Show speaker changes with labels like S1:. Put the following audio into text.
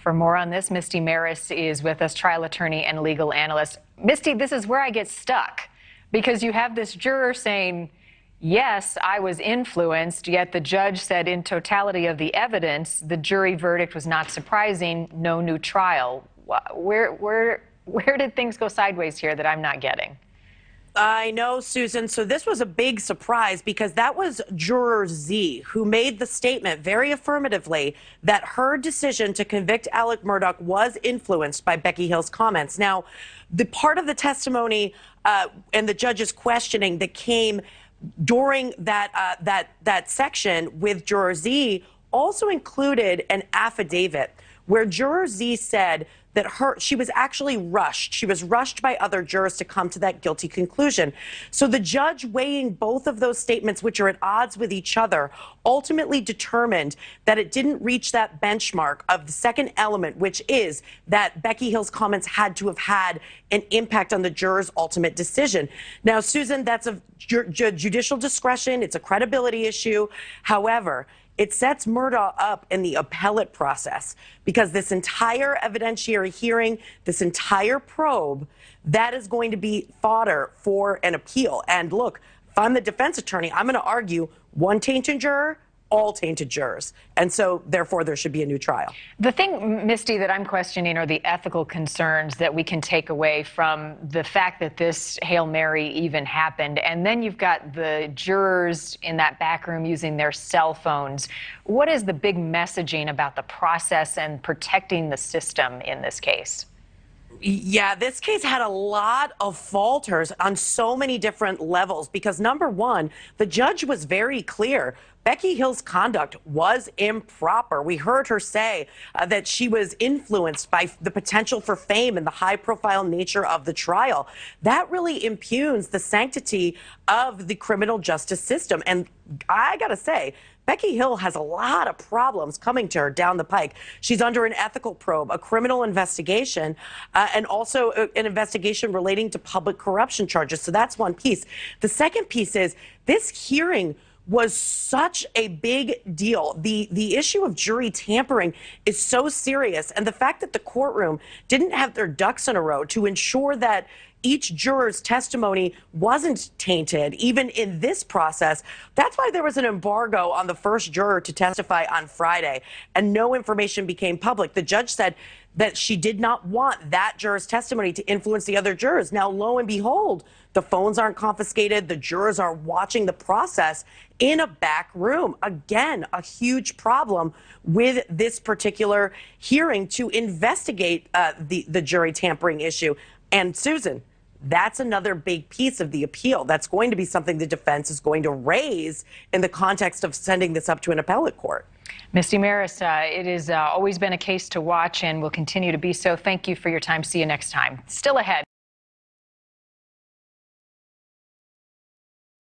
S1: For more on this, Misty Marris is with us, trial attorney and legal analyst. Misty, this is where I get stuck, because you have this juror saying, yes, I was influenced, yet the judge said in totality of the evidence, the jury verdict was not surprising, no new trial. Where did things go sideways here that I'm not getting?
S2: I know, Susan. So this was a big surprise because that was juror Z who made the statement very affirmatively that her decision to convict Alec Murdaugh was influenced by Becky Hill's comments. Now, the part of the testimony and the judge's questioning that came during that section with juror Z also included an affidavit where juror Z said that she was actually rushed. She was rushed by other jurors to come to that guilty conclusion. So the judge, weighing both of those statements, which are at odds with each other, ultimately determined that it didn't reach that benchmark of the second element, which is that Becky Hill's comments had to have had an impact on the juror's ultimate decision. Now, Susan, that's a judicial discretion. It's a credibility issue. However, it sets Murdaugh up in the appellate process because this entire evidentiary hearing, this entire probe, that is going to be fodder for an appeal. And look, if I'm the defense attorney, I'm going to argue one tainted juror, all tainted jurors. And so, therefore, there should be a new trial.
S1: The thing, Misty, that I'm questioning are the ethical concerns that we can take away from the fact that this Hail Mary even happened. And then you've got the jurors in that back room using their cell phones. What is the big messaging about the process and protecting the system in this case?
S2: Yeah, this case had a lot of falters on so many different levels because, number one, the judge was very clear. Becky Hill's conduct was improper. We heard her say that she was influenced by the potential for fame and the high-profile nature of the trial. That really impugns the sanctity of the criminal justice system. And I got to say, Becky Hill has a lot of problems coming to her down the pike. She's under an ethical probe, a criminal investigation, and also an investigation relating to public corruption charges. So that's one piece. The second piece is this hearing was such a big deal. The issue of jury tampering is so serious. And the fact that the courtroom didn't have their ducks in a row to ensure that each juror's testimony wasn't tainted, even in this process. That's why there was an embargo on the first juror to testify on Friday, and no information became public. The judge said that she did not want that juror's testimony to influence the other jurors. Now, lo and behold, the phones aren't confiscated. The jurors are watching the process in a back room. Again, a huge problem with this particular hearing to investigate the jury tampering issue. And Susan, that's another big piece of the appeal. That's going to be something the defense is going to raise in the context of sending this up to an appellate court.
S1: Misty Marris, it has always been a case to watch and will continue to be so. Thank you for your time. See you next time. Still ahead.